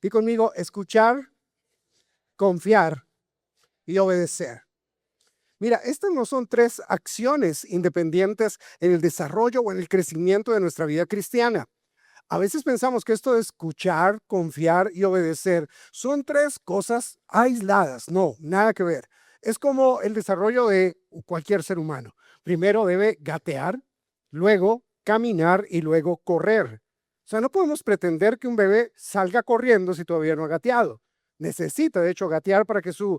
Di conmigo, escuchar, confiar y obedecer. Mira, estas no son tres acciones independientes en el desarrollo o en el crecimiento de nuestra vida cristiana. A veces pensamos que esto de escuchar, confiar y obedecer son tres cosas aisladas. No, nada que ver. Es como el desarrollo de cualquier ser humano. Primero debe gatear, luego caminar y luego correr. O sea, no podemos pretender que un bebé salga corriendo si todavía no ha gateado. Necesita, de hecho, gatear para que su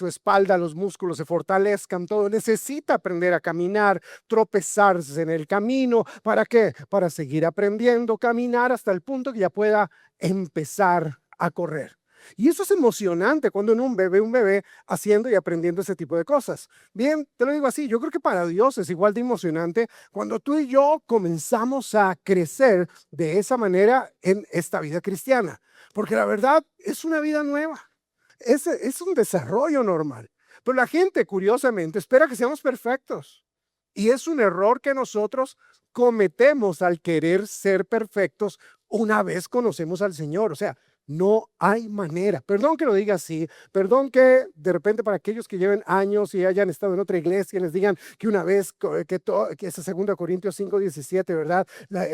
espalda, los músculos se fortalezcan, todo. Necesita aprender a caminar, tropezarse en el camino. ¿Para qué? Para seguir aprendiendo, caminar hasta el punto que ya pueda empezar a correr. Y eso es emocionante cuando uno ve un bebé haciendo y aprendiendo ese tipo de cosas. Bien, te lo digo así, yo creo que para Dios es igual de emocionante cuando tú y yo comenzamos a crecer de esa manera en esta vida cristiana. Porque la verdad es una vida nueva, es un desarrollo normal. Pero la gente, curiosamente, espera que seamos perfectos. Y es un error que nosotros cometemos al querer ser perfectos una vez conocemos al Señor. O sea, no hay manera. Perdón que lo diga así. Perdón que de repente para aquellos que lleven años y hayan estado en otra iglesia les digan que una vez que esa 2 Corintios 5:17, ¿verdad?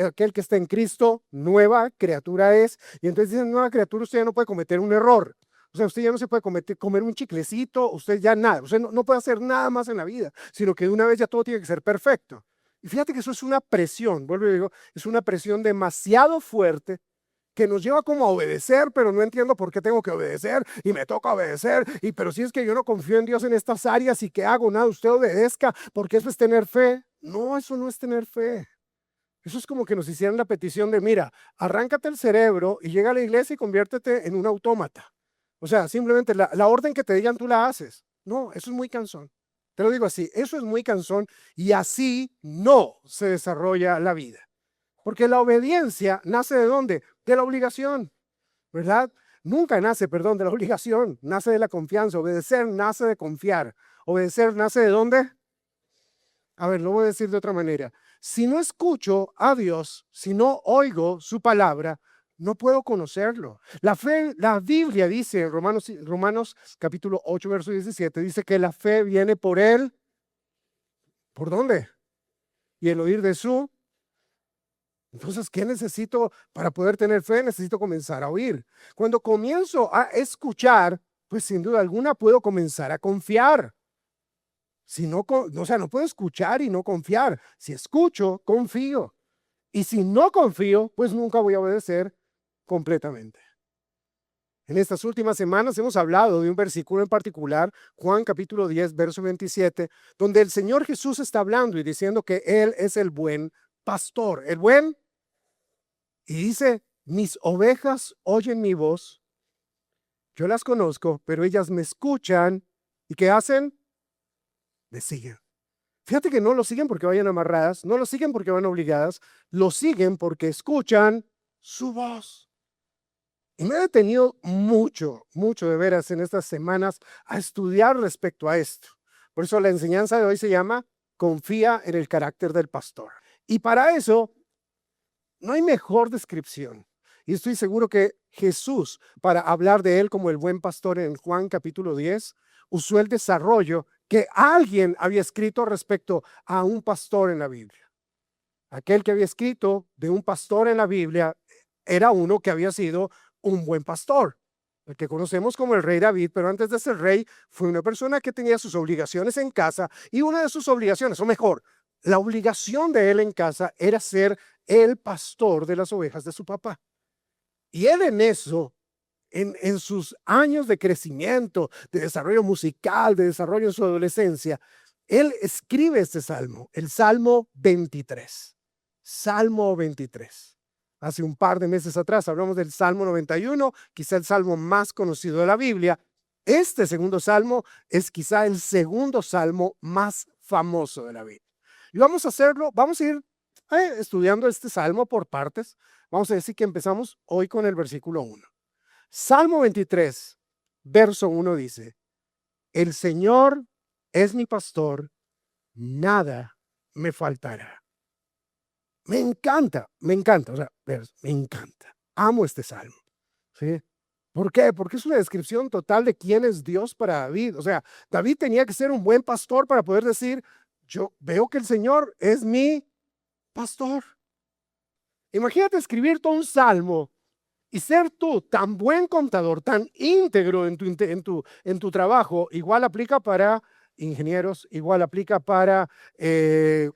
Aquel que está en Cristo, nueva criatura es. Y entonces dicen, nueva criatura, usted ya no puede cometer un error. O sea, usted ya no se puede comer un chiclecito, usted ya nada, usted no puede hacer nada más en la vida, sino que de una vez ya todo tiene que ser perfecto. Y fíjate que eso es una presión, vuelvo y digo, es una presión demasiado fuerte que nos lleva como a obedecer, pero no entiendo por qué tengo que obedecer y me toca obedecer. Pero si es que yo no confío en Dios en estas áreas y que hago nada, usted obedezca, porque eso es tener fe. No, eso no es tener fe. Eso es como que nos hicieran la petición de, mira, arráncate el cerebro y llega a la iglesia y conviértete en un autómata. O sea, simplemente la orden que te digan tú la haces. No, eso es muy cansón. Te lo digo así, eso es muy cansón y así no se desarrolla la vida. Porque la obediencia nace ¿de dónde? De la obligación, ¿verdad? Nunca nace, perdón, de la obligación, nace de la confianza. Obedecer nace de confiar. Obedecer nace ¿de dónde? A ver, lo voy a decir de otra manera. Si no escucho a Dios, si no oigo su palabra, no puedo conocerlo. La fe, la Biblia dice en Romanos capítulo 8, verso 17, dice que la fe viene por él. ¿Por dónde? Y el oír de su. Entonces, ¿qué necesito para poder tener fe? Necesito comenzar a oír. Cuando comienzo a escuchar, pues sin duda alguna puedo comenzar a confiar. Si no, o sea, no puedo escuchar y no confiar. Si escucho, confío. Y si no confío, pues nunca voy a obedecer completamente. En estas últimas semanas hemos hablado de un versículo en particular, Juan capítulo 10, verso 27, donde el Señor Jesús está hablando y diciendo que Él es el buen pastor. El buen, y dice, mis ovejas oyen mi voz, yo las conozco, pero ellas me escuchan. ¿Y qué hacen? Me siguen. Fíjate que no lo siguen porque vayan amarradas, no lo siguen porque van obligadas, lo siguen porque escuchan su voz. Y me he detenido mucho, mucho de veras en estas semanas a estudiar respecto a esto. Por eso la enseñanza de hoy se llama Confía en el carácter del pastor. Y para eso no hay mejor descripción. Y estoy seguro que Jesús, para hablar de él como el buen pastor en Juan capítulo 10, usó el desarrollo que alguien había escrito respecto a un pastor en la Biblia. Aquel que había escrito de un pastor en la Biblia era uno que había sido un buen pastor, el que conocemos como el rey David, pero antes de ser rey fue una persona que tenía sus obligaciones en casa y una de sus obligaciones, o mejor, la obligación de él en casa era ser el pastor de las ovejas de su papá. Y él en eso, en sus años de crecimiento, de desarrollo musical, de desarrollo en su adolescencia, él escribe este salmo, el Salmo 23. Salmo 23. Hace un par de meses atrás hablamos del Salmo 91, quizá el salmo más conocido de la Biblia. Este segundo salmo es quizá el segundo salmo más famoso de la Biblia. Y vamos a hacerlo, vamos a ir estudiando este salmo por partes. Vamos a decir que empezamos hoy con el versículo 1. Salmo 23, verso 1 dice, el Señor es mi pastor, nada me faltará. Me encanta, o sea, me encanta. Amo este salmo, ¿sí? ¿Por qué? Porque es una descripción total de quién es Dios para David. O sea, David tenía que ser un buen pastor para poder decir, yo veo que el Señor es mi pastor. Imagínate escribir todo un salmo y ser tú tan buen contador, tan íntegro en tu trabajo. Igual aplica para ingenieros, igual aplica para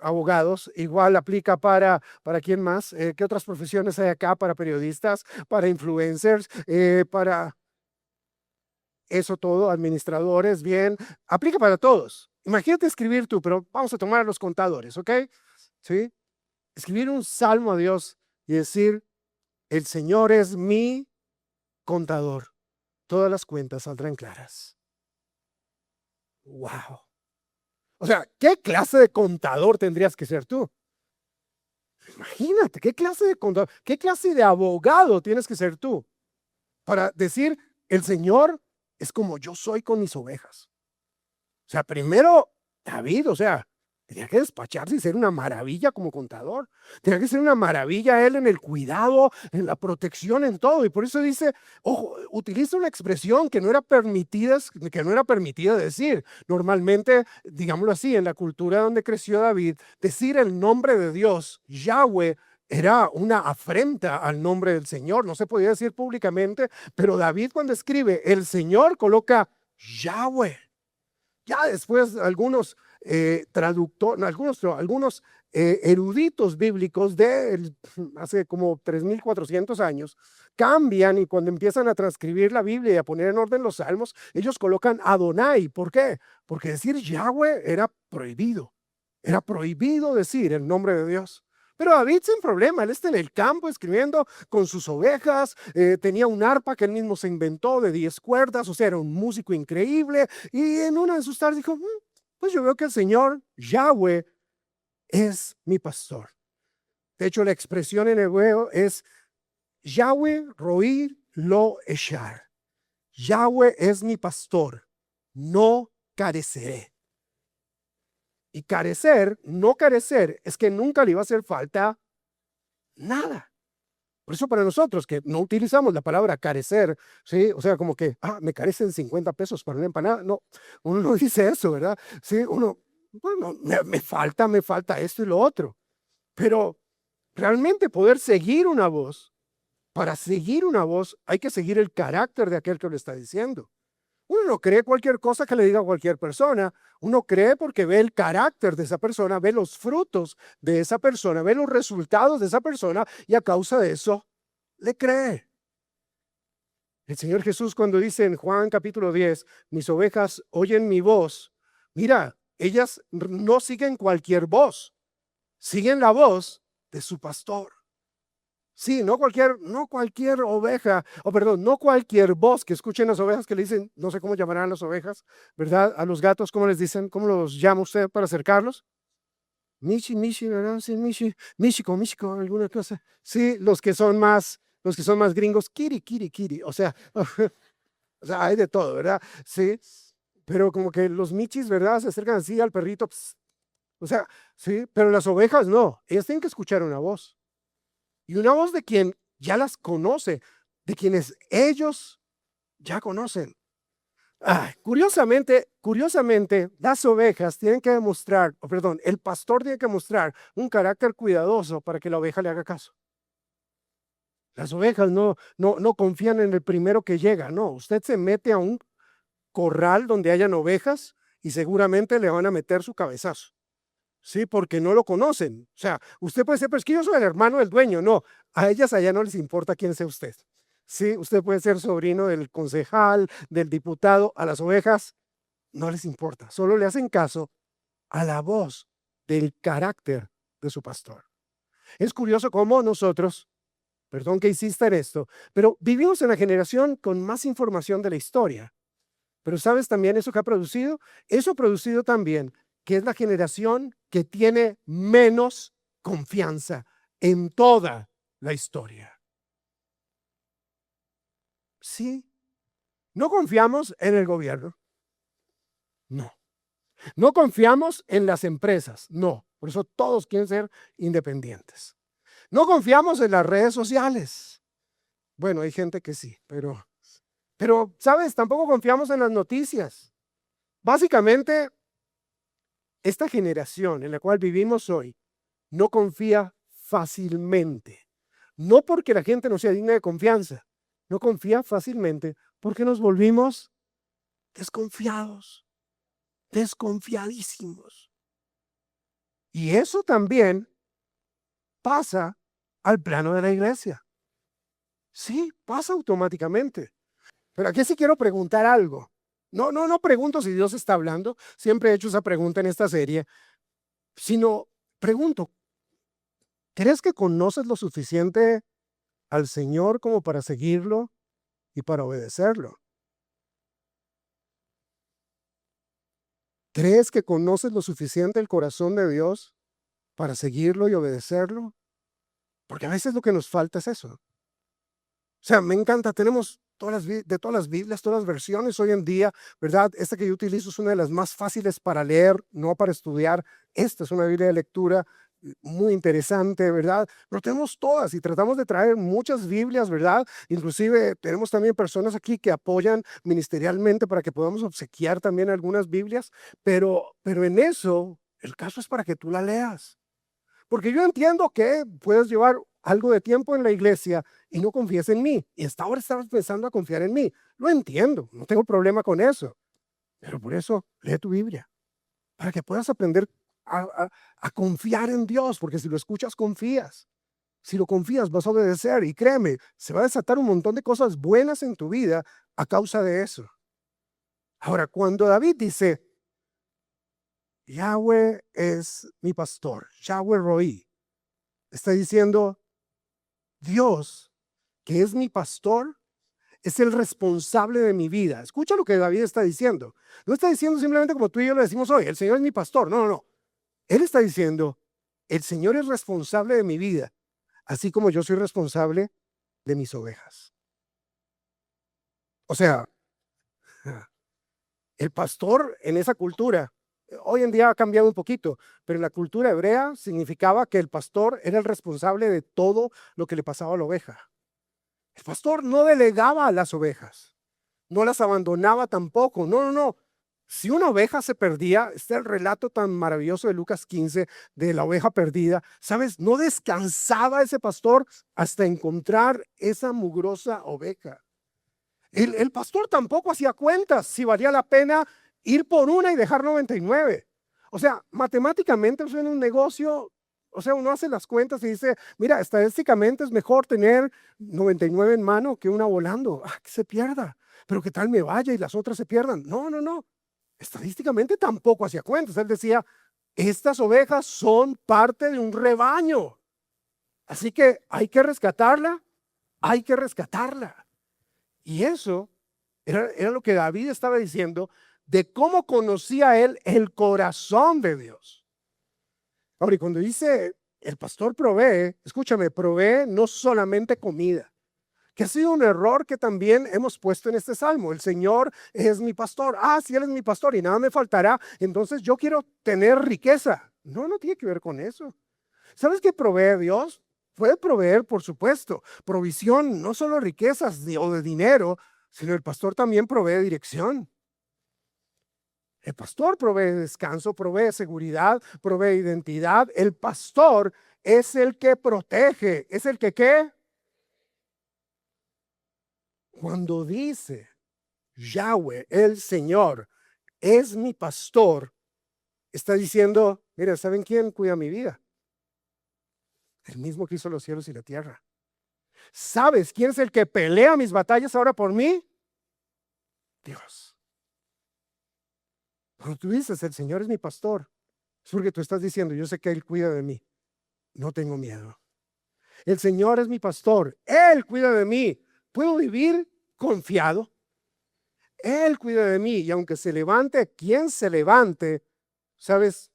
abogados, igual aplica ¿para quién más? ¿Qué otras profesiones hay acá? Para periodistas, para influencers, para eso todo, administradores, bien, aplica para todos. Imagínate escribir tú, pero vamos a tomar a los contadores, ¿ok? ¿Sí? Escribir un salmo a Dios y decir, el Señor es mi contador. Todas las cuentas saldrán claras. ¡Wow! O sea, ¿qué clase de contador tendrías que ser tú? Imagínate, ¿qué clase de contador, qué clase de abogado tienes que ser tú para decir, el Señor es como yo soy con mis ovejas? O sea, primero, David, o sea, tenía que despacharse y ser una maravilla como contador. Tenía que ser una maravilla él en el cuidado, en la protección, en todo. Y por eso dice, ojo, utiliza una expresión que no era permitida decir. Normalmente, digámoslo así, en la cultura donde creció David, decir el nombre de Dios, Yahweh, era una afrenta al nombre del Señor. No se podía decir públicamente, pero David cuando escribe el Señor coloca Yahweh. Ya después algunos traductores, algunos eruditos bíblicos de hace como 3.400 años cambian y cuando empiezan a transcribir la Biblia y a poner en orden los salmos, ellos colocan Adonai. ¿Por qué? Porque decir Yahweh era prohibido. Era prohibido decir el nombre de Dios. Pero David sin problema, él está en el campo escribiendo con sus ovejas, tenía un arpa que él mismo se inventó de 10 cuerdas, o sea, era un músico increíble, y en una de sus tardes dijo, pues yo veo que el Señor, Yahweh, es mi pastor. De hecho, la expresión en hebreo es Yahweh roí lo eshar. Yahweh es mi pastor, no careceré. Y carecer, no carecer, es que nunca le iba a hacer falta nada. Por eso para nosotros que no utilizamos la palabra carecer, ¿sí? O sea, como que, me carecen 50 pesos para una empanada. No, uno no dice eso, ¿verdad? Sí, uno, bueno, me falta esto y lo otro. Pero realmente poder seguir una voz, para seguir una voz hay que seguir el carácter de aquel que lo está diciendo. Uno no cree cualquier cosa que le diga a cualquier persona. Uno cree porque ve el carácter de esa persona, ve los frutos de esa persona, ve los resultados de esa persona y a causa de eso le cree. El Señor Jesús cuando dice en Juan capítulo 10, mis ovejas oyen mi voz, mira, ellas no siguen cualquier voz, siguen la voz de su pastor. Sí, no cualquier oveja, perdón, no cualquier voz que escuchen las ovejas que le dicen, no sé cómo llamarán las ovejas, ¿verdad? A los gatos, ¿cómo les dicen? ¿Cómo los llama usted para acercarlos? Michi, Michi, ¿verdad? Sí, Michi, Michiko, Michiko, alguna cosa. Sí, los que son más gringos, Kiri, Kiri, Kiri. O sea, o sea, hay de todo, ¿verdad? Sí, pero como que los michis, ¿verdad? Se acercan así al perrito. O sea, sí, pero las ovejas no. Ellas tienen que escuchar una voz. Y una voz de quien ya las conoce, de quienes ellos ya conocen. Curiosamente, las ovejas tienen que demostrar, perdón, el pastor tiene que mostrar un carácter cuidadoso para que la oveja le haga caso. Las ovejas no confían en el primero que llega, no. Usted se mete a un corral donde hayan ovejas y seguramente le van a meter su cabezazo. Sí, porque no lo conocen. O sea, usted puede ser, pero es que yo soy el hermano del dueño. No, a ellas allá no les importa quién sea usted. Sí, usted puede ser sobrino del concejal, del diputado, a las ovejas no les importa. Solo le hacen caso a la voz del carácter de su pastor. Es curioso cómo nosotros, perdón que insista en esto, pero vivimos en la generación con más información de la historia. Pero ¿sabes también eso que ha producido? Eso ha producido también que es la generación que tiene menos confianza en toda la historia. Sí, no confiamos en el gobierno. No. No confiamos en las empresas. No. Por eso todos quieren ser independientes. No confiamos en las redes sociales. Bueno, hay gente que sí, pero Pero, ¿sabes? Tampoco confiamos en las noticias. Básicamente, esta generación en la cual vivimos hoy no confía fácilmente. No porque la gente no sea digna de confianza, no confía fácilmente porque nos volvimos desconfiados, desconfiadísimos. Y eso también pasa al plano de la iglesia. Sí, pasa automáticamente. Pero aquí sí quiero preguntar algo. No pregunto si Dios está hablando, siempre he hecho esa pregunta en esta serie, sino pregunto, ¿crees que conoces lo suficiente al Señor como para seguirlo y para obedecerlo? ¿Crees que conoces lo suficiente el corazón de Dios para seguirlo y obedecerlo? Porque a veces lo que nos falta es eso. O sea, me encanta, tenemos de todas las Biblias, todas las versiones hoy en día, ¿verdad? Esta que yo utilizo es una de las más fáciles para leer, no para estudiar. Esta es una Biblia de lectura muy interesante, ¿verdad? Pero tenemos todas y tratamos de traer muchas Biblias, ¿verdad? Inclusive tenemos también personas aquí que apoyan ministerialmente para que podamos obsequiar también algunas Biblias, pero en eso el caso es para que tú la leas. Porque yo entiendo que puedes llevar algo de tiempo en la iglesia y no confíes en mí. Y hasta ahora estás empezando a confiar en mí. Lo entiendo, no tengo problema con eso. Pero por eso lee tu Biblia, para que puedas aprender a confiar en Dios, porque si lo escuchas, confías. Si lo confías, vas a obedecer y créeme, se va a desatar un montón de cosas buenas en tu vida a causa de eso. Ahora, cuando David dice, Yahweh es mi pastor, Yahweh Roí, está diciendo, Dios, que es mi pastor, es el responsable de mi vida. Escucha lo que David está diciendo. No está diciendo simplemente como tú y yo lo decimos hoy, el Señor es mi pastor. No. Él está diciendo, el Señor es responsable de mi vida, así como yo soy responsable de mis ovejas. O sea, el pastor en esa cultura, hoy en día ha cambiado un poquito, pero en la cultura hebrea significaba que el pastor era el responsable de todo lo que le pasaba a la oveja. El pastor no delegaba a las ovejas, no las abandonaba tampoco. No. Si una oveja se perdía, está el relato tan maravilloso de Lucas 15 de la oveja perdida, ¿sabes? No descansaba ese pastor hasta encontrar esa mugrosa oveja. El pastor tampoco hacía cuentas si valía la pena ir por una y dejar 99. O sea, matemáticamente eso en un negocio, o sea, uno hace las cuentas y dice, mira, estadísticamente es mejor tener 99 en mano que una volando. Que se pierda, pero que tal me vaya y las otras se pierdan. No. Estadísticamente tampoco hacía cuentas. Él decía, estas ovejas son parte de un rebaño. Así que hay que rescatarla, hay que rescatarla. Y eso era lo que David estaba diciendo de cómo conocía él el corazón de Dios. Ahora, y cuando dice el pastor provee, escúchame, provee no solamente comida, que ha sido un error que también hemos puesto en este salmo. El Señor es mi pastor. Si Él es mi pastor y nada me faltará, entonces yo quiero tener riqueza. No tiene que ver con eso. ¿Sabes qué provee Dios? Puede proveer, por supuesto, provisión, no solo riquezas o de dinero, sino el pastor también provee dirección. El pastor provee descanso, provee seguridad, provee identidad. El pastor es el que protege, es el que ¿qué? Cuando dice Yahweh, el Señor, es mi pastor, está diciendo, mira, ¿saben quién cuida mi vida? El mismo que hizo los cielos y la tierra. ¿Sabes quién es el que pelea mis batallas ahora por mí? Dios. Cuando tú dices, el Señor es mi pastor, es porque tú estás diciendo, yo sé que Él cuida de mí. No tengo miedo. El Señor es mi pastor. Él cuida de mí. ¿Puedo vivir confiado? Él cuida de mí. Y aunque se levante quien se levante, ¿sabes?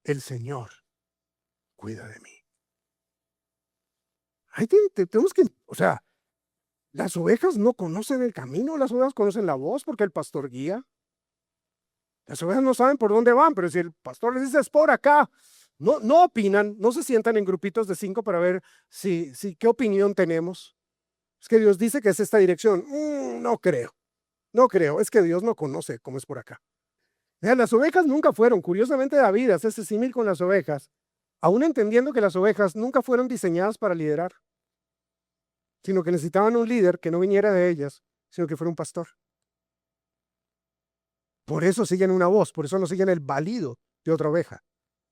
El Señor cuida de mí. Ahí tenemos que, o sea, las ovejas no conocen el camino, las ovejas conocen la voz porque el pastor guía. Las ovejas no saben por dónde van, pero si el pastor les dice es por acá, no opinan, no se sientan en grupitos de 5 para ver qué opinión tenemos. Es que Dios dice que es esta dirección. No creo, no creo. Es que Dios no conoce cómo es por acá. Vean, las ovejas nunca fueron, curiosamente David hace ese símil con las ovejas, aún entendiendo que las ovejas nunca fueron diseñadas para liderar, sino que necesitaban un líder que no viniera de ellas, sino que fuera un pastor. Por eso siguen una voz, por eso no siguen el balido de otra oveja,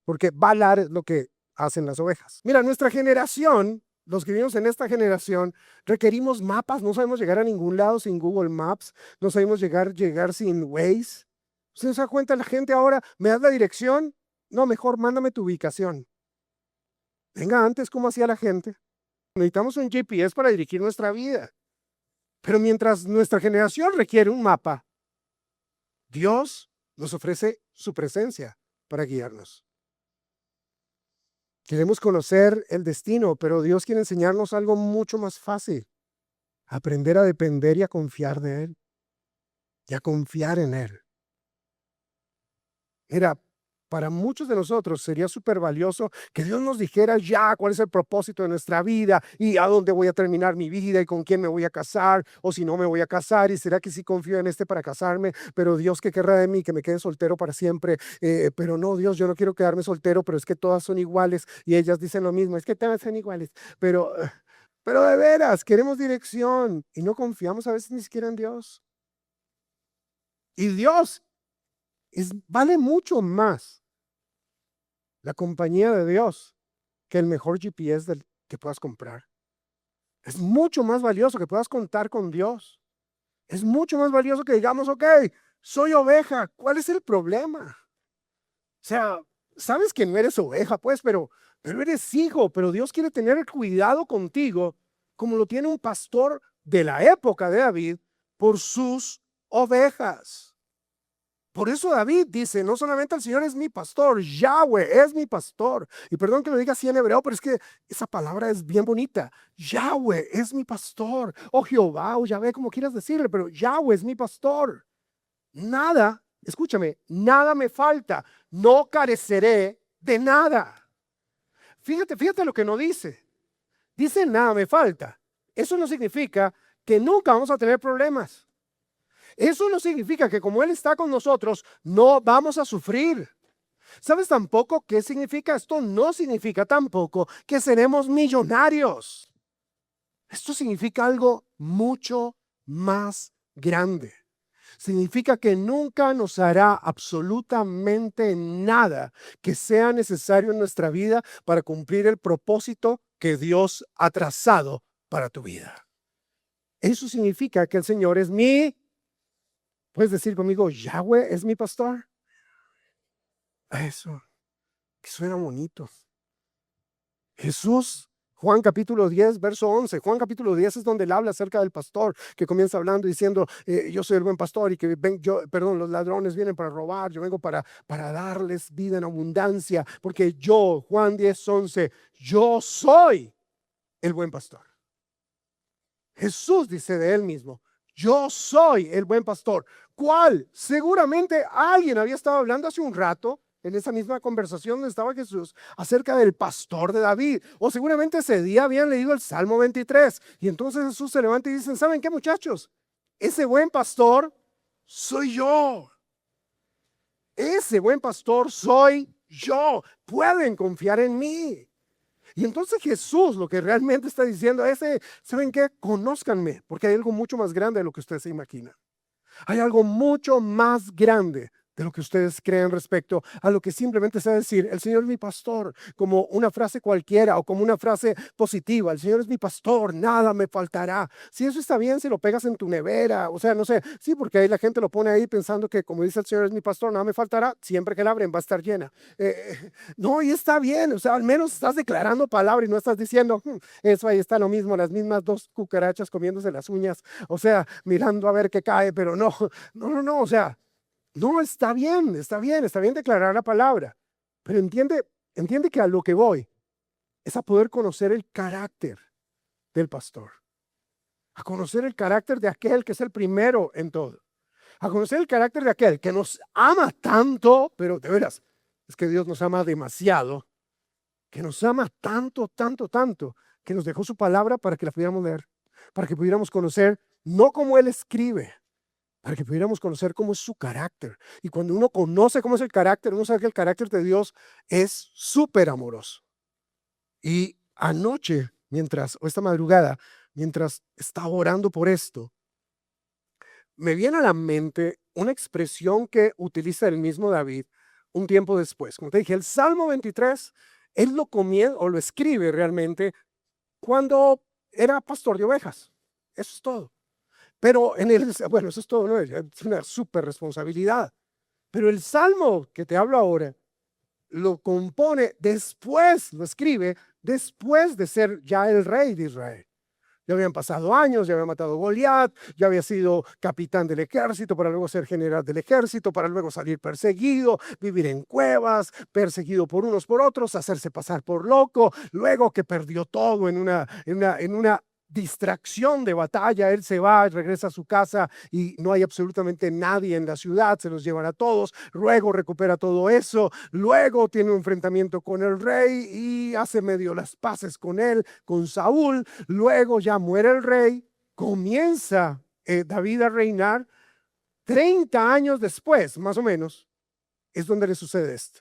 porque balar es lo que hacen las ovejas. Mira, nuestra generación, los que vivimos en esta generación, requerimos mapas, no sabemos llegar a ningún lado sin Google Maps, no sabemos llegar sin Waze. ¿Usted se da cuenta? La gente ahora, ¿me das la dirección? No, mejor mándame tu ubicación. Venga, antes, ¿cómo hacía la gente? Necesitamos un GPS para dirigir nuestra vida. Pero mientras nuestra generación requiere un mapa, Dios nos ofrece su presencia para guiarnos. Queremos conocer el destino, pero Dios quiere enseñarnos algo mucho más fácil. Aprender a depender y a confiar de Él. Y a confiar en Él. Mira, para muchos de nosotros sería súper valioso que Dios nos dijera ya cuál es el propósito de nuestra vida y a dónde voy a terminar mi vida y con quién me voy a casar o si no me voy a casar y será que sí confío en este para casarme, pero Dios, ¿qué querrá de mí? Que me quede soltero para siempre. Pero no, Dios, yo no quiero quedarme soltero, pero es que todas son iguales y ellas dicen lo mismo, es que todas son iguales, pero de veras, queremos dirección y no confiamos a veces ni siquiera en Dios. Y Dios vale mucho más la compañía de Dios que el mejor GPS que puedas comprar. Es mucho más valioso que puedas contar con Dios. Es mucho más valioso que digamos, ok, soy oveja, ¿cuál es el problema? O sea, sabes que no eres oveja, pues, pero eres hijo, pero Dios quiere tener el cuidado contigo como lo tiene un pastor de la época de David por sus ovejas. Por eso David dice, no solamente el Señor es mi pastor, Yahweh es mi pastor. Y perdón que lo diga así en hebreo, pero es que esa palabra es bien bonita. Yahweh es mi pastor. O Jehová, o Yahvé, como quieras decirle, pero Yahweh es mi pastor. Nada, escúchame, nada me falta. No careceré de nada. Fíjate lo que no dice. Dice nada me falta. Eso no significa que nunca vamos a tener problemas. Eso no significa que como Él está con nosotros, no vamos a sufrir. ¿Sabes tampoco qué significa? Esto no significa tampoco que seremos millonarios. Esto significa algo mucho más grande. Significa que nunca nos hará absolutamente nada que sea necesario en nuestra vida para cumplir el propósito que Dios ha trazado para tu vida. Eso significa que el Señor es ¿puedes decir conmigo, Yahweh es mi pastor? Eso, que suena bonito. Jesús, Juan capítulo 10, verso 11. Juan capítulo 10 es donde él habla acerca del pastor, que comienza hablando diciendo, yo soy el buen pastor y que los ladrones vienen para robar, yo vengo para darles vida en abundancia, porque yo, Juan 10, 11, yo soy el buen pastor. Jesús dice de él mismo, yo soy el buen pastor. ¿Cuál? Seguramente alguien había estado hablando hace un rato en esa misma conversación donde estaba Jesús acerca del pastor de David. O seguramente ese día habían leído el Salmo 23. Y entonces Jesús se levanta y dice, ¿saben qué, muchachos? Ese buen pastor soy yo. Ese buen pastor soy yo. Pueden confiar en mí. Y entonces Jesús lo que realmente está diciendo es, ¿saben qué? Conózcanme, porque hay algo mucho más grande de lo que ustedes se imaginan. Hay algo mucho más grande de lo que ustedes creen respecto a lo que simplemente sea decir, el Señor es mi pastor, como una frase cualquiera o como una frase positiva, el Señor es mi pastor, nada me faltará. Si eso está bien, si lo pegas en tu nevera, o sea, no sé, sí, porque ahí la gente lo pone ahí pensando que como dice el Señor es mi pastor, nada me faltará, siempre que la abren va a estar llena. No, y está bien, o sea, al menos estás declarando palabra y no estás diciendo, eso ahí está lo mismo, las mismas dos cucarachas comiéndose las uñas, o sea, mirando a ver qué cae, pero no, o sea, no, está bien declarar la palabra, pero entiende que a lo que voy es a poder conocer el carácter del pastor, a conocer el carácter de aquel que es el primero en todo, a conocer el carácter de aquel que nos ama tanto, pero de veras, es que Dios nos ama demasiado, que nos ama tanto, que nos dejó su palabra para que la pudiéramos leer, para que pudiéramos conocer no cómo Él escribe, para que pudiéramos conocer cómo es su carácter. Y cuando uno conoce cómo es el carácter, uno sabe que el carácter de Dios es súper amoroso. Y anoche, o esta madrugada, mientras estaba orando por esto, me viene a la mente una expresión que utiliza el mismo David un tiempo después. Como te dije, el Salmo 23, él lo comienza o lo escribe realmente cuando era pastor de ovejas. Eso es todo. Pero bueno, eso es todo, ¿no? Es una súper responsabilidad. Pero el Salmo que te hablo ahora lo compone después, lo escribe después de ser ya el rey de Israel. Ya habían pasado años, ya había matado a Goliat, ya había sido capitán del ejército, para luego ser general del ejército, para luego salir perseguido, vivir en cuevas, perseguido por unos por otros, hacerse pasar por loco, luego que perdió todo en una distracción de batalla, él se va, regresa a su casa y no hay absolutamente nadie en la ciudad, se los llevan a todos, luego recupera todo eso, luego tiene un enfrentamiento con el rey y hace medio las paces con él, con Saúl. Luego ya muere el rey, comienza David a reinar. 30 años después, más o menos, es donde le sucede esto.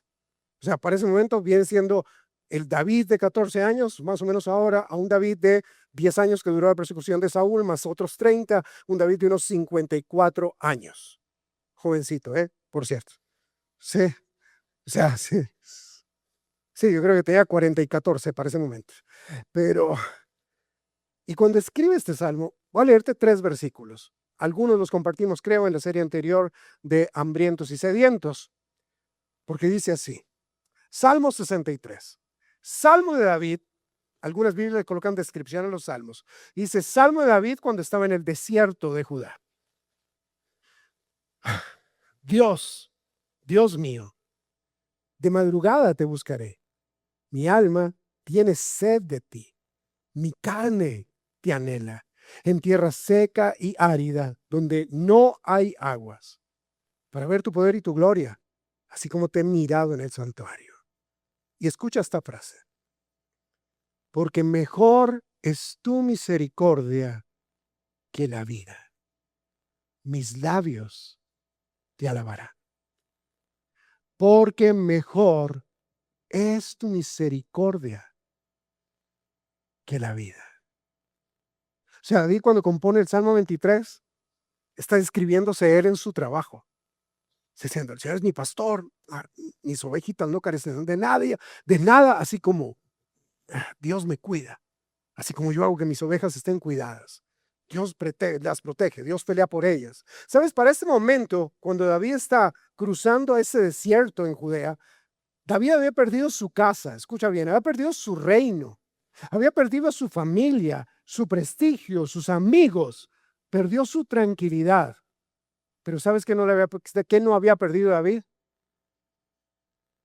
O sea, para ese momento viene siendo el David de 14 años, más o menos ahora, a un David de 10 años que duró la persecución de Saúl, más otros 30, un David de unos 54 años. Jovencito, por cierto. Sí, o sea, sí. Sí, yo creo que tenía 40 y 14 para ese momento. Pero y cuando escribe este salmo, voy a leerte 3 versículos. Algunos los compartimos, creo, en la serie anterior de Hambrientos y Sedientos, porque dice así, Salmo 63, Salmo de David, algunas Biblias le colocan descripción a los salmos, dice Salmo de David cuando estaba en el desierto de Judá. Dios, Dios mío, de madrugada te buscaré, mi alma tiene sed de ti, mi carne te anhela, en tierra seca y árida, donde no hay aguas, para ver tu poder y tu gloria, así como te he mirado en el santuario. Y escucha esta frase, porque mejor es tu misericordia que la vida. Mis labios te alabarán. Porque mejor es tu misericordia que la vida. O sea, David cuando compone el Salmo 23, está describiéndose él en su trabajo. Diciendo, el Señor es mi pastor, mis ovejitas no carecen de nada, así como Dios me cuida, así como yo hago que mis ovejas estén cuidadas. Dios las protege, Dios pelea por ellas. ¿Sabes? Para este momento, cuando David está cruzando ese desierto en Judea, David había perdido su casa, escucha bien, había perdido su reino, había perdido a su familia, su prestigio, sus amigos, perdió su tranquilidad. Pero ¿sabes qué no había perdido David?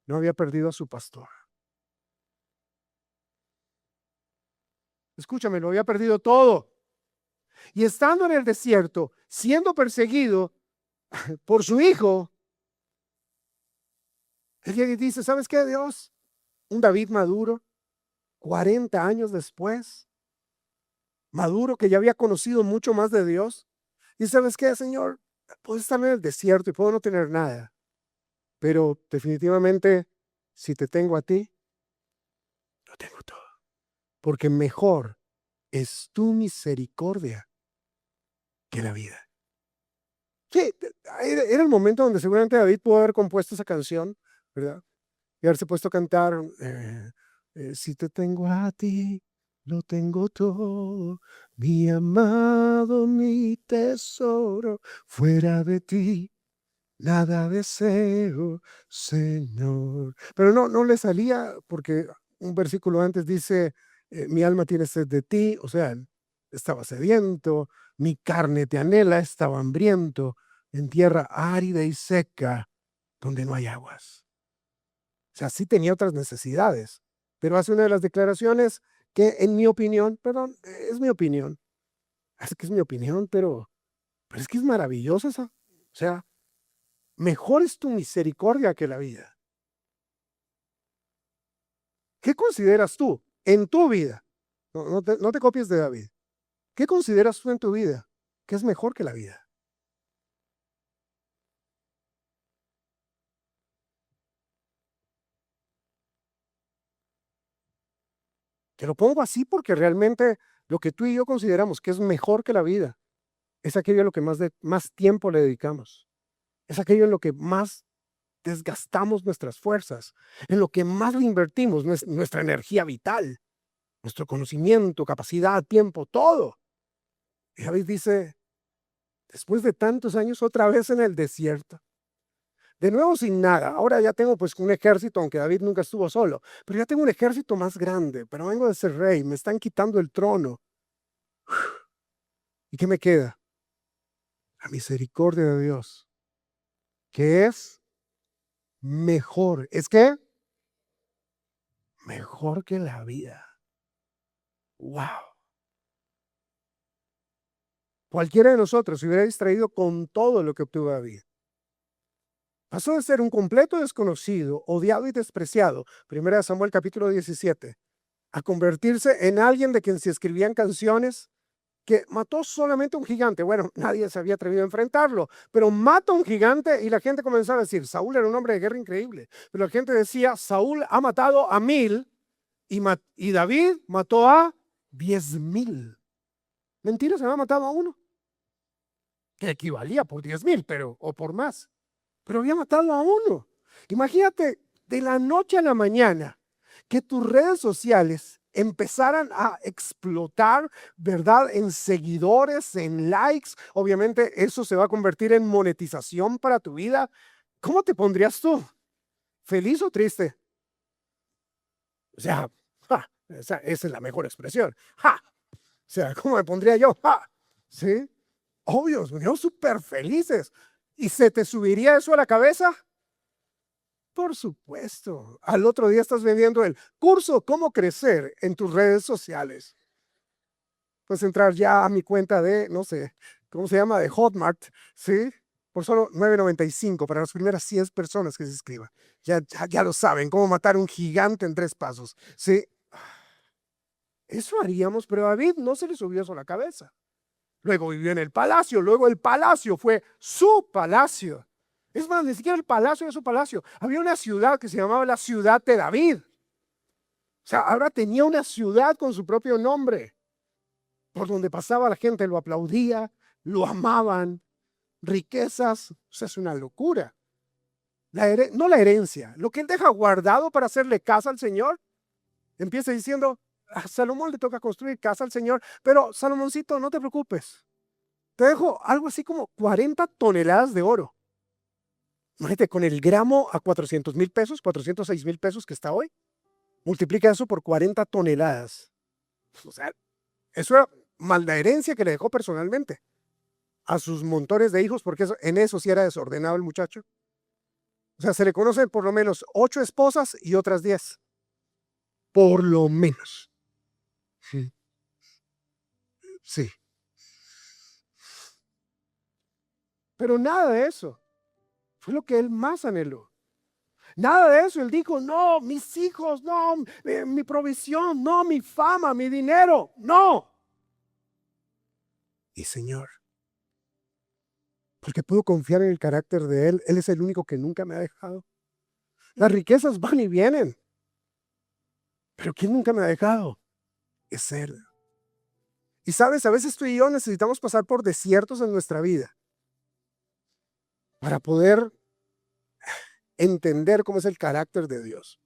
No había perdido a su pastor. Escúchame, lo había perdido todo. Y estando en el desierto, siendo perseguido por su hijo, él dice, ¿sabes qué, Dios? Un David maduro, 40 años después, maduro que ya había conocido mucho más de Dios. Y ¿sabes qué, Señor? Puedo estar en el desierto y puedo no tener nada, pero definitivamente, si te tengo a ti, lo tengo todo. Porque mejor es tu misericordia que la vida. Sí, era el momento donde seguramente David pudo haber compuesto esa canción, ¿verdad? Y haberse puesto a cantar, si te tengo a ti, lo tengo todo, mi amado, mi tesoro, fuera de ti, nada deseo, Señor. Pero no le salía porque un versículo antes dice, mi alma tiene sed de ti, o sea, estaba sediento, mi carne te anhela, estaba hambriento, en tierra árida y seca, donde no hay aguas. O sea, sí tenía otras necesidades, pero hace una de las declaraciones que en mi opinión, perdón, es mi opinión, es que es mi opinión, pero es que es maravillosa esa. O sea, mejor es tu misericordia que la vida. ¿Qué consideras tú en tu vida? No te copies de David. ¿Qué consideras tú en tu vida que es mejor que la vida? Te lo pongo así porque realmente lo que tú y yo consideramos que es mejor que la vida es aquello a lo que más tiempo le dedicamos. Es aquello en lo que más desgastamos nuestras fuerzas, en lo que más le invertimos nuestra energía vital, nuestro conocimiento, capacidad, tiempo, todo. Y David dice, después de tantos años otra vez en el desierto, de nuevo sin nada, ahora ya tengo pues un ejército, aunque David nunca estuvo solo, pero ya tengo un ejército más grande, pero vengo de ser rey, me están quitando el trono. ¿Y qué me queda? La misericordia de Dios, que es mejor. ¿Es que? Mejor que la vida. ¡Wow! Cualquiera de nosotros se hubiera distraído con todo lo que obtuvo David. Pasó de ser un completo desconocido, odiado y despreciado, 1 Samuel capítulo 17, a convertirse en alguien de quien se escribían canciones que mató solamente a un gigante. Bueno, nadie se había atrevido a enfrentarlo, pero mata a un gigante y la gente comenzaba a decir, Saúl era un hombre de guerra increíble, pero la gente decía, Saúl ha matado a 1000 y David mató a 10,000. Mentira, se había matado a uno, que equivalía por 10,000, pero, o por más, pero había matado a uno. Imagínate, de la noche a la mañana, que tus redes sociales empezaran a explotar, ¿verdad? En seguidores, en likes. Obviamente eso se va a convertir en monetización para tu vida. ¿Cómo te pondrías tú? ¿Feliz o triste? O sea, esa es la mejor expresión. ¡Ja! O sea, ¿cómo me pondría yo? ¡Ja! ¿Sí? Obvio, nos súper felices. ¿Y se te subiría eso a la cabeza? Por supuesto. Al otro día estás vendiendo el curso Cómo crecer en tus redes sociales. Puedes entrar ya a mi cuenta de, no sé, ¿cómo se llama? De Hotmart, ¿sí? Por solo $9.95 para las primeras 100 personas que se inscriban. Ya lo saben, cómo matar un gigante en 3 pasos, ¿sí? Eso haríamos, pero a David no se le subió eso a la cabeza. Luego vivió en el palacio, luego el palacio fue su palacio. Es más, ni siquiera el palacio era su palacio. Había una ciudad que se llamaba la ciudad de David. O sea, ahora tenía una ciudad con su propio nombre, por donde pasaba la gente, lo aplaudía, lo amaban, riquezas. O sea, es una locura. No la herencia, lo que él deja guardado para hacerle casa al Señor. Empieza diciendo, a Salomón le toca construir casa al Señor, pero Salomoncito, no te preocupes. Te dejo algo así como 40 toneladas de oro. Imagínate, con el gramo a 400,000 pesos, 406,000 pesos que está hoy, multiplica eso por 40 toneladas. O sea, eso era más la herencia que le dejó personalmente a sus montones de hijos, porque en eso sí era desordenado el muchacho. O sea, se le conocen por lo menos 8 esposas y otras 10. Por lo menos. Sí. Sí. Pero nada de eso fue lo que él más anheló. Nada de eso. Él dijo, no, mis hijos, no, mi provisión, no, mi fama, mi dinero, no. Y Señor, porque puedo confiar en el carácter de Él. Él es el único que nunca me ha dejado. Las riquezas van y vienen, pero ¿quién nunca me ha dejado? Es Él. Y sabes, a veces tú y yo necesitamos pasar por desiertos en nuestra vida para poder entender cómo es el carácter de Dios.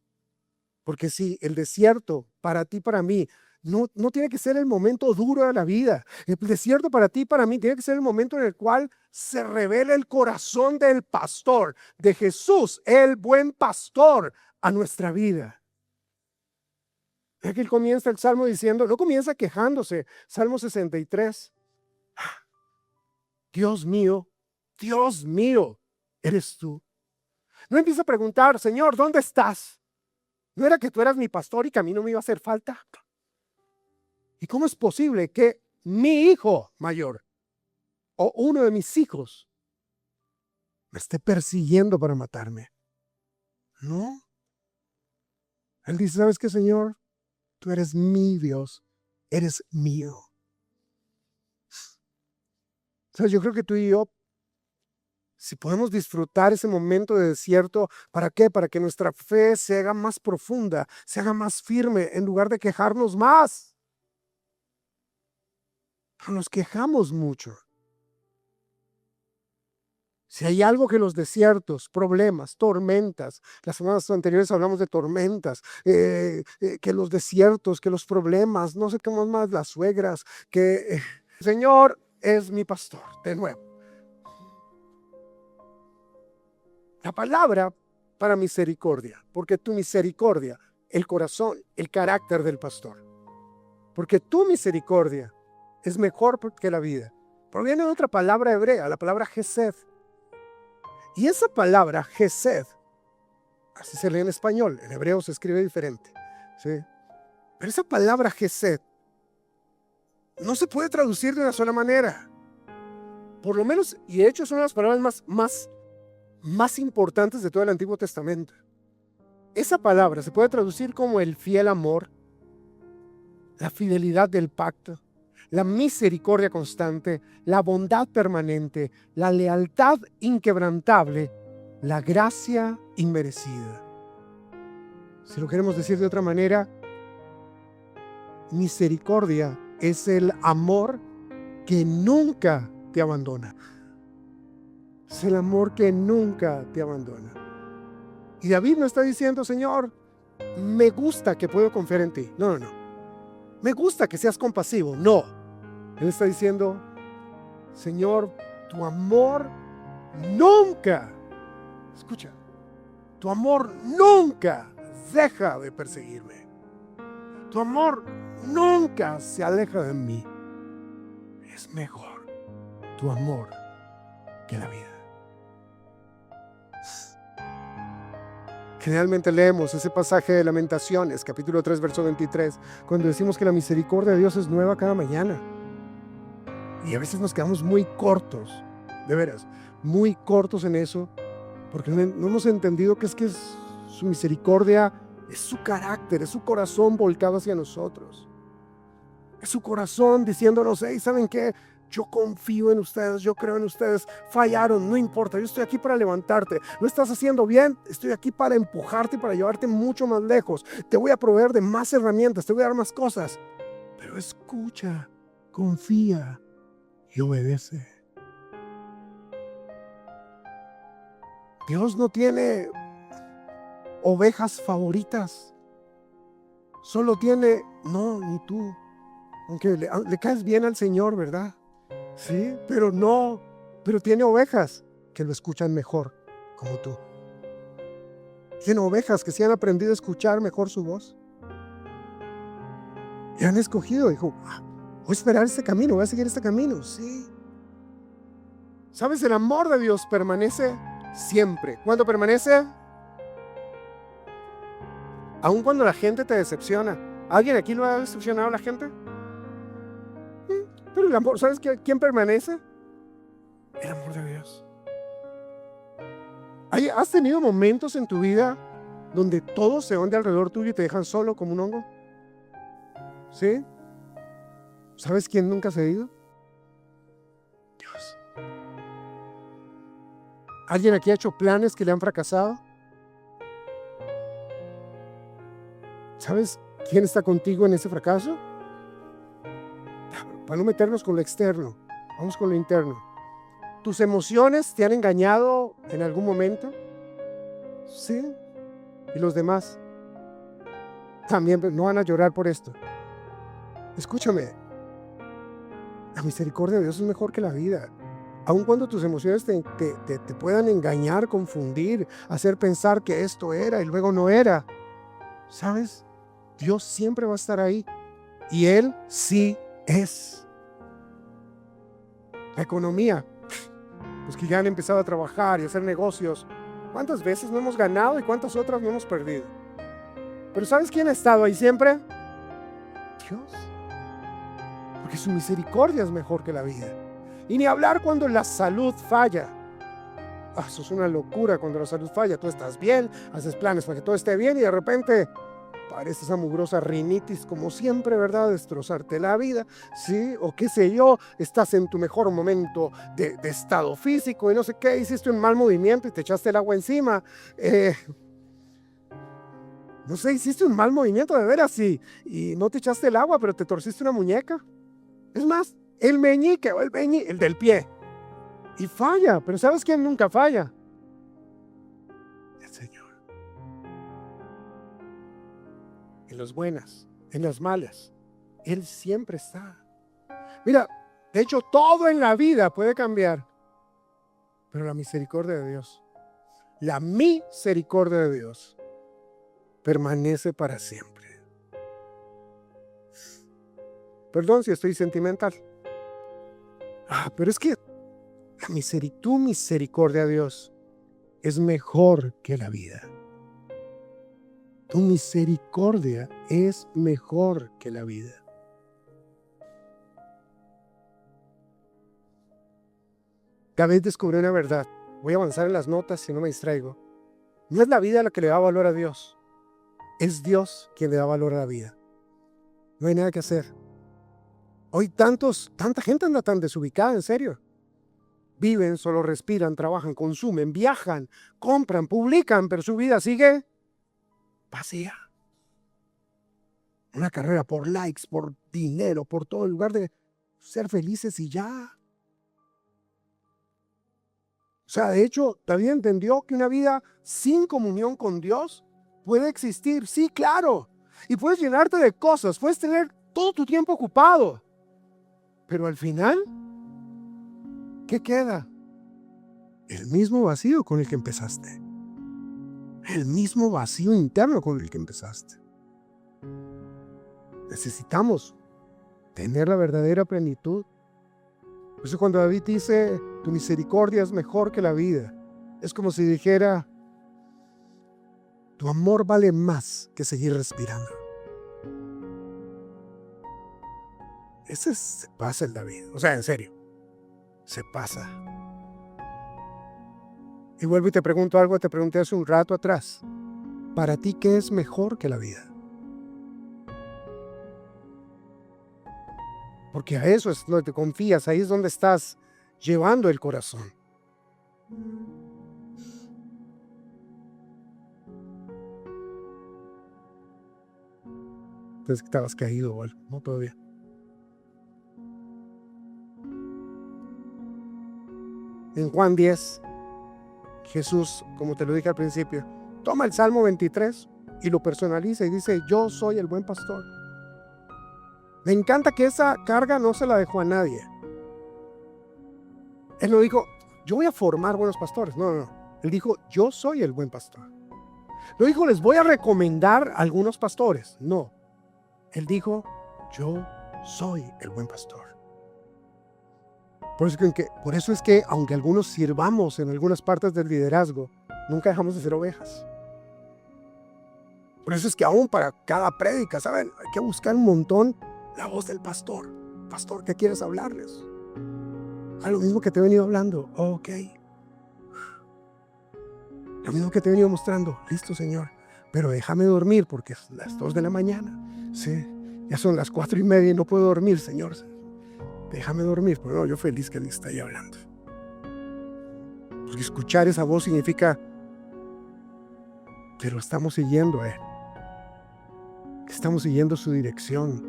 Porque sí, el desierto para ti, para mí, no tiene que ser el momento duro de la vida. El desierto para ti, para mí, tiene que ser el momento en el cual se revela el corazón del pastor, de Jesús, el buen pastor, a nuestra vida. Es que él comienza el salmo diciendo, no comienza quejándose, Salmo 63. Dios mío, eres tú. No empieza a preguntar, Señor, ¿dónde estás? ¿No era que tú eras mi pastor y que a mí no me iba a hacer falta? ¿Y cómo es posible que mi hijo mayor o uno de mis hijos me esté persiguiendo para matarme? No. Él dice, ¿sabes qué, Señor? Tú eres mi Dios, eres mío. Entonces yo creo que tú y yo, si podemos disfrutar ese momento de desierto, ¿para qué? Para que nuestra fe se haga más profunda, se haga más firme, en lugar de quejarnos más. Nos quejamos mucho. Si hay algo que los desiertos, problemas, tormentas, las semanas anteriores hablamos de tormentas, que los desiertos, que los problemas, no sé qué más, las suegras, que el Señor es mi pastor, de nuevo. La palabra para misericordia, porque tu misericordia, el corazón, el carácter del pastor, porque tu misericordia es mejor que la vida. Proviene de otra palabra hebrea, la palabra Gesed. Y esa palabra, Gesed, así se lee en español, en hebreo se escribe diferente, ¿sí? Pero esa palabra Gesed no se puede traducir de una sola manera. Por lo menos, y de hecho es una de las palabras más importantes de todo el Antiguo Testamento. Esa palabra se puede traducir como el fiel amor, la fidelidad del pacto, la misericordia constante, la bondad permanente, la lealtad inquebrantable, la gracia inmerecida. Si lo queremos decir de otra manera, misericordia es el amor que nunca te abandona. Es el amor que nunca te abandona. Y David no está diciendo, Señor, me gusta que puedo confiar en ti. No. Me gusta que seas compasivo. No. Él está diciendo, Señor, tu amor nunca, escucha, tu amor nunca deja de perseguirme. Tu amor nunca se aleja de mí. Es mejor tu amor que la vida. Generalmente leemos ese pasaje de Lamentaciones, capítulo 3, verso 23, cuando decimos que la misericordia de Dios es nueva cada mañana. Y a veces nos quedamos muy cortos, de veras, muy cortos en eso, porque no hemos entendido que es su misericordia, es su carácter, es su corazón volcado hacia nosotros. Es su corazón diciéndonos, hey, ¿saben qué? Yo confío en ustedes, yo creo en ustedes, fallaron, no importa, yo estoy aquí para levantarte, lo estás haciendo bien, estoy aquí para empujarte y para llevarte mucho más lejos, te voy a proveer de más herramientas, te voy a dar más cosas, pero escucha, confía y obedece. Dios no tiene ovejas favoritas, solo tiene, no, ni tú, aunque le caes bien al Señor, ¿verdad? Sí, pero tiene ovejas que lo escuchan mejor, como tú. Tiene ovejas que sí han aprendido a escuchar mejor su voz. Y han escogido, dijo, voy a esperar este camino, voy a seguir este camino, sí. ¿Sabes? El amor de Dios permanece siempre. ¿Cuándo permanece? Aun cuando la gente te decepciona. ¿Alguien aquí lo ha decepcionado la gente? Pero el amor, ¿sabes quién permanece? El amor de Dios. ¿Has tenido momentos en tu vida donde todos se van de alrededor tuyo y te dejan solo como un hongo? ¿Sí? ¿Sabes quién nunca se ha ido? Dios. ¿Alguien aquí ha hecho planes que le han fracasado? ¿Sabes quién está contigo en ese fracaso? Para no meternos con lo externo, vamos con lo interno. ¿Tus emociones te han engañado en algún momento? Sí. ¿Y los demás? También no van a llorar por esto. Escúchame. La misericordia de Dios es mejor que la vida. Aun cuando tus emociones te puedan engañar, confundir, hacer pensar que esto era y luego no era. ¿Sabes? Dios siempre va a estar ahí. Y Él sí es. La economía. Los que ya han empezado a trabajar y a hacer negocios. ¿Cuántas veces no hemos ganado y cuántas otras no hemos perdido? Pero ¿sabes quién ha estado ahí siempre? Dios. Porque su misericordia es mejor que la vida. Y ni hablar cuando la salud falla. Eso es una locura cuando la salud falla. Tú estás bien, haces planes para que todo esté bien y de repente parece esa mugrosa rinitis, como siempre, ¿verdad? Destrozarte la vida, ¿sí? O qué sé yo, estás en tu mejor momento de estado físico y no sé qué, hiciste un mal movimiento y te echaste el agua encima. No sé, hiciste un mal movimiento de veras y no te echaste el agua, pero te torciste una muñeca. Es más, el meñique o el del pie. Y falla, pero ¿sabes quién nunca falla? El Señor. En las buenas, en las malas, Él siempre está. Mira, de hecho, todo en la vida puede cambiar, pero la misericordia de Dios, la misericordia de Dios, permanece para siempre. Perdón si estoy sentimental. Pero es que tu misericordia, Dios, es mejor que la vida. Tu misericordia es mejor que la vida. David descubrió una verdad. Voy a avanzar en las notas si no me distraigo. No es la vida la que le da valor a Dios. Es Dios quien le da valor a la vida. No hay nada que hacer. Hoy tanta gente anda tan desubicada, en serio. Viven, solo respiran, trabajan, consumen, viajan, compran, publican, pero su vida sigue vacía. Una carrera por likes, por dinero, por todo, en lugar de ser felices y ya. O sea, de hecho, David entendió que una vida sin comunión con Dios puede existir. Sí, claro. Y puedes llenarte de cosas, puedes tener todo tu tiempo ocupado. Pero al final, ¿qué queda? El mismo vacío con el que empezaste. El mismo vacío interno con el que empezaste. Necesitamos tener la verdadera plenitud. Por eso cuando David dice, tu misericordia es mejor que la vida, es como si dijera, tu amor vale más que seguir respirando. Ese se pasa el David. O sea, en serio, se pasa. Y vuelvo y te pregunto algo que te pregunté hace un rato atrás. Para ti, ¿qué es mejor que la vida? Porque a eso es donde te confías, ahí es donde estás llevando el corazón. Entonces que estabas caído o algo, no todavía. En Juan 10, Jesús, como te lo dije al principio, toma el Salmo 23 y lo personaliza y dice, yo soy el buen pastor. Me encanta que esa carga no se la dejó a nadie. Él no dijo, yo voy a formar buenos pastores. No. Él dijo, yo soy el buen pastor. No dijo, les voy a recomendar algunos pastores. No. Él dijo, yo soy el buen pastor. Por eso es que, aunque algunos sirvamos en algunas partes del liderazgo, nunca dejamos de ser ovejas. Por eso es que aún para cada prédica, ¿saben? Hay que buscar un montón la voz del pastor. Pastor, ¿qué quieres hablarles? Lo mismo que te he venido hablando. Ok. Lo mismo que te he venido mostrando. Listo, Señor. Pero déjame dormir porque es las 2 de la mañana. Sí. Ya son las 4:30 y no puedo dormir, Señor. Déjame dormir. Pero no, yo feliz que Él está ahí hablando. Porque escuchar esa voz significa, pero estamos siguiendo a Él. Que estamos siguiendo su dirección.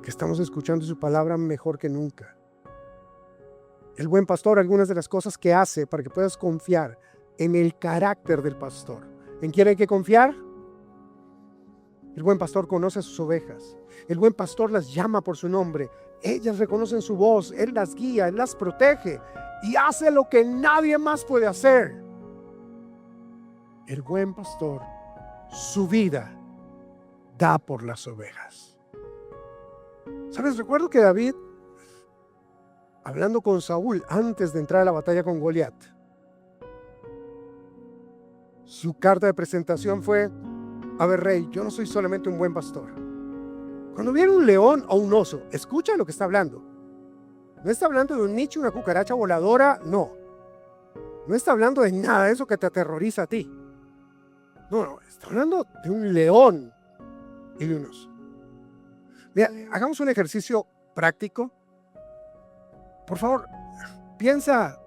Que estamos escuchando su palabra mejor que nunca. El buen pastor, algunas de las cosas que hace para que puedas confiar en el carácter del pastor. ¿En quién hay que confiar? El buen pastor conoce a sus ovejas. El buen pastor las llama por su nombre. Ellas reconocen su voz. Él las guía, Él las protege y hace lo que nadie más puede hacer. El buen pastor, su vida da por las ovejas. ¿Sabes? Recuerdo que David, hablando con Saúl antes de entrar a la batalla con Goliat, su carta de presentación fue, a ver, rey, yo no soy solamente un buen pastor. Cuando viene un león o un oso, escucha lo que está hablando. No está hablando de un nicho, una cucaracha voladora, no. No está hablando de nada de eso que te aterroriza a ti. No, está hablando de un león y de un oso. Mira, hagamos un ejercicio práctico. Por favor, piensa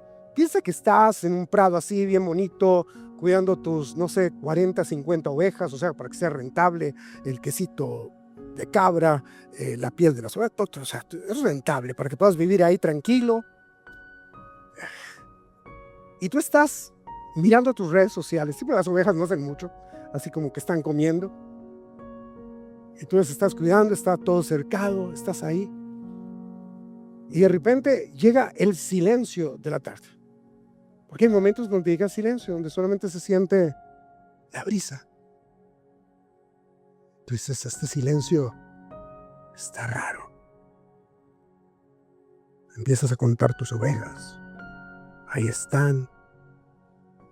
que estás en un prado así bien bonito, cuidando tus, no sé, 40, 50 ovejas, o sea, para que sea rentable, el quesito de cabra, la piel de las ovejas, todo, o sea, es rentable para que puedas vivir ahí tranquilo. Y tú estás mirando tus redes sociales, siempre las ovejas no hacen mucho, así como que están comiendo. Y tú las estás cuidando, está todo cercado, estás ahí. Y de repente llega el silencio de la tarde. Porque hay momentos donde llega silencio, donde solamente se siente la brisa. Tú dices, este silencio está raro. Empiezas a contar tus ovejas. Ahí están.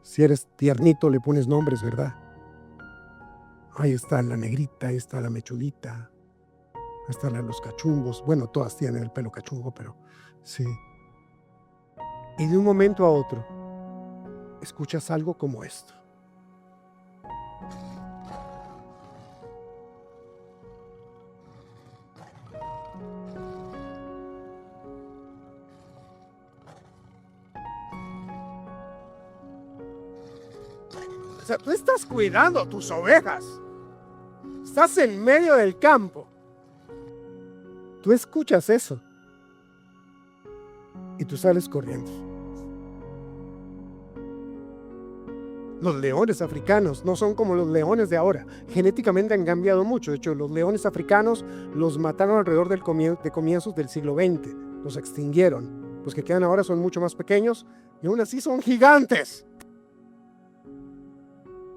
Si eres tiernito le pones nombres, ¿verdad? Ahí está la negrita, ahí está la mechudita, ahí están los cachumbos. Bueno, todas tienen el pelo cachumbo, pero sí. Y de un momento a otro, escuchas algo como esto. O sea, tú estás cuidando tus ovejas. Estás en medio del campo. Tú escuchas eso. Y tú sales corriendo. Los leones africanos no son como los leones de ahora. Genéticamente han cambiado mucho. De hecho, los leones africanos los mataron alrededor de comienzos del siglo XX. Los extinguieron. Los que quedan ahora son mucho más pequeños y aún así son gigantes.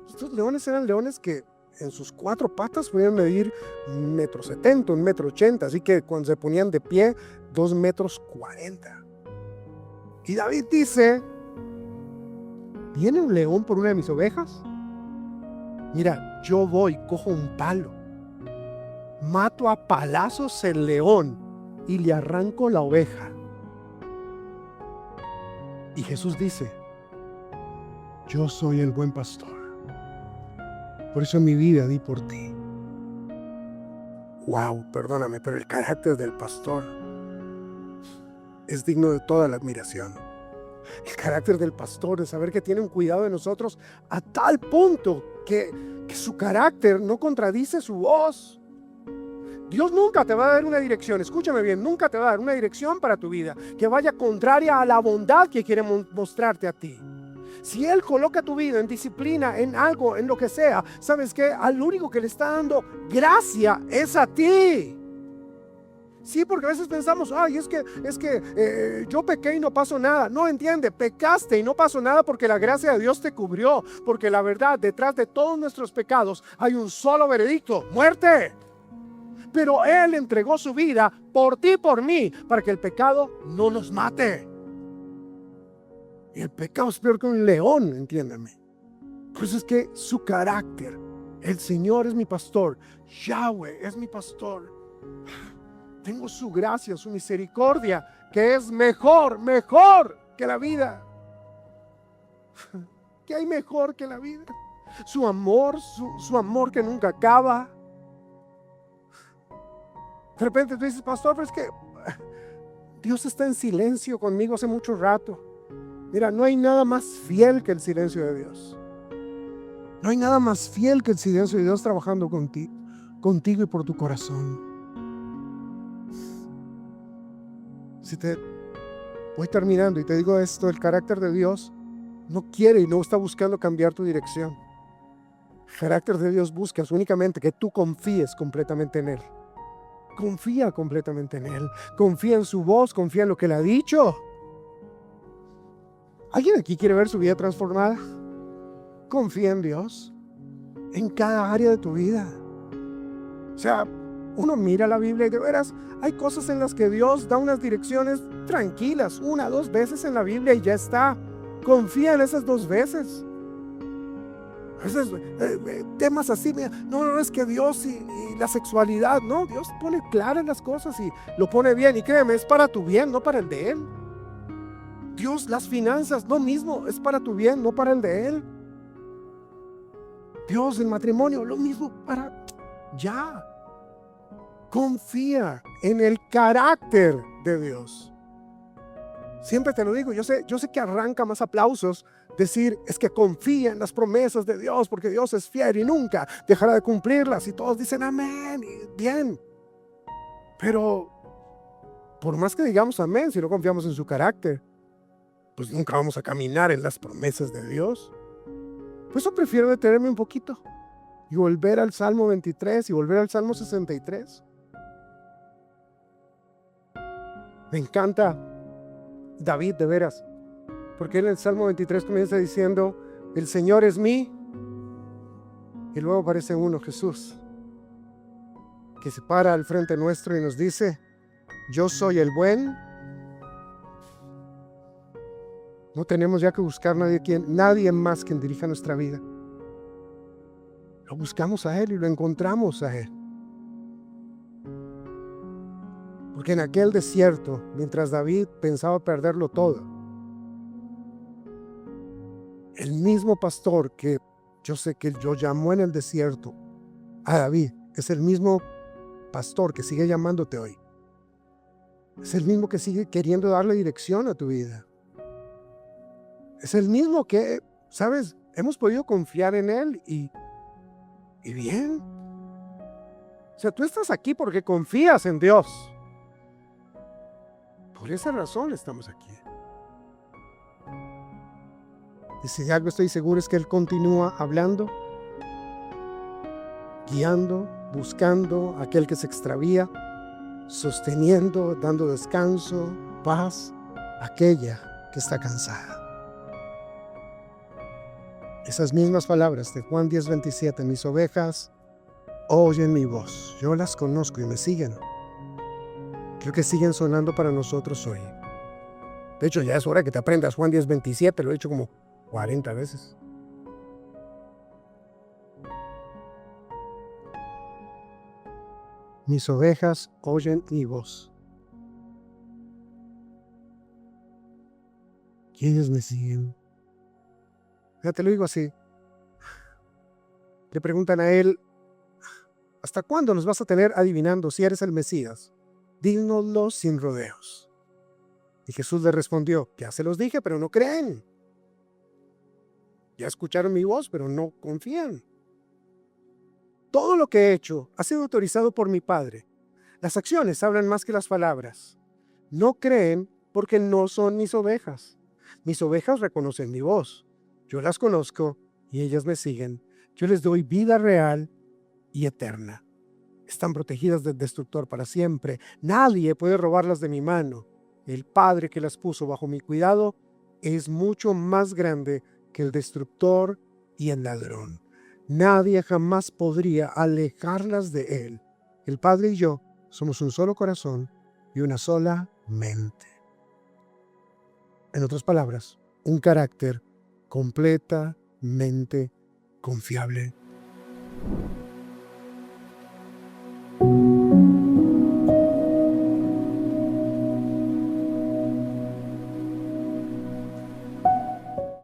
Estos leones eran leones que en sus 4 patas podían medir 1,70 m, 1,80 m. Así que cuando se ponían de pie, 2,40 m. Y David dice, ¿viene un león por una de mis ovejas? Mira, yo voy, cojo un palo, mato a palazos el león y le arranco la oveja. Y Jesús dice, yo soy el buen pastor. Por eso mi vida di por ti. Wow, perdóname, pero el carácter del pastor es digno de toda la admiración. El carácter del pastor, de saber que tiene un cuidado de nosotros a tal punto que su carácter no contradice su voz. Dios nunca te va a dar una dirección, escúchame bien, nunca te va a dar una dirección para tu vida que vaya contraria a la bondad que quiere mostrarte a ti. Si Él coloca tu vida en disciplina, en algo, en lo que sea, ¿sabes qué? Al único que le está dando gracia es a ti. Sí, porque a veces pensamos, ay, es que yo pequé y no pasó nada. No, entiende, pecaste y no pasó nada porque la gracia de Dios te cubrió. Porque la verdad, detrás de todos nuestros pecados hay un solo veredicto: muerte. Pero Él entregó su vida por ti y por mí, para que el pecado no nos mate. Y el pecado es peor que un león, entiéndeme. Por eso es que su carácter, el Señor es mi pastor, Yahweh es mi pastor. Tengo su gracia, su misericordia, que es mejor que la vida. ¿Qué hay mejor que la vida? Su amor, su amor que nunca acaba. De repente tú dices, pastor, pero es que Dios está en silencio conmigo hace mucho rato. Mira, no hay nada más fiel que el silencio de Dios. No hay nada más fiel que el silencio de Dios trabajando contigo y por tu corazón. Si te voy terminando y te digo esto, el carácter de Dios no quiere y no está buscando cambiar tu dirección. El carácter de Dios busca únicamente que tú confíes completamente en Él. Confía completamente en Él. Confía en su voz, confía en lo que Él ha dicho. ¿Alguien aquí quiere ver su vida transformada? Confía en Dios en cada área de tu vida. O sea, uno mira la Biblia y de veras hay cosas en las que Dios da unas direcciones tranquilas, 1, 2 veces en la Biblia y ya está. Confía en esas 2 veces. Esos temas así, no, es que Dios y la sexualidad, no, Dios pone claras las cosas y lo pone bien. Y créeme, es para tu bien, no para el de Él. Dios, las finanzas, lo mismo, es para tu bien, no para el de Él. Dios, el matrimonio, lo mismo para ya. Confía en el carácter de Dios. Siempre te lo digo, yo sé que arranca más aplausos decir, es que confía en las promesas de Dios porque Dios es fiel y nunca dejará de cumplirlas, y todos dicen amén, y bien. Pero por más que digamos amén, si no confiamos en su carácter, pues nunca vamos a caminar en las promesas de Dios. Por eso prefiero detenerme un poquito y volver al Salmo 23 y volver al Salmo 63. Me encanta David, de veras, porque en el Salmo 23 comienza diciendo, el Señor es mí, y luego aparece uno, Jesús, que se para al frente nuestro y nos dice, yo soy el buen. No tenemos ya que buscar nadie más quien dirija nuestra vida. Lo buscamos a Él y lo encontramos a Él. Porque en aquel desierto, mientras David pensaba perderlo todo, el mismo pastor que yo sé que yo llamó en el desierto a David, es el mismo pastor que sigue llamándote hoy. Es el mismo que sigue queriendo darle dirección a tu vida. Es el mismo que, ¿sabes? Hemos podido confiar en Él y bien. O sea, tú estás aquí porque confías en Dios. Por esa razón estamos aquí. Y si algo estoy seguro es que Él continúa hablando, guiando, buscando a aquel que se extravía, sosteniendo, dando descanso, paz, a aquella que está cansada. Esas mismas palabras de Juan 10:27, mis ovejas oyen mi voz, yo las conozco y me siguen. Creo que siguen sonando para nosotros hoy. De hecho, ya es hora que te aprendas Juan 10:27, lo he dicho como 40 veces. Mis ovejas oyen mi voz. Y ellas me siguen. Ya te lo digo así. Le preguntan a Él, ¿hasta cuándo nos vas a tener adivinando si eres el Mesías? Dínoslo sin rodeos. Y Jesús le respondió, ya se los dije, pero no creen. Ya escucharon mi voz, pero no confían. Todo lo que he hecho ha sido autorizado por mi Padre. Las acciones hablan más que las palabras. No creen porque no son mis ovejas. Mis ovejas reconocen mi voz. Yo las conozco y ellas me siguen. Yo les doy vida real y eterna. Están protegidas del destructor para siempre. Nadie puede robarlas de mi mano. El Padre que las puso bajo mi cuidado es mucho más grande que el destructor y el ladrón. Nadie jamás podría alejarlas de Él. El Padre y yo somos un solo corazón y una sola mente. En otras palabras, un carácter completamente confiable.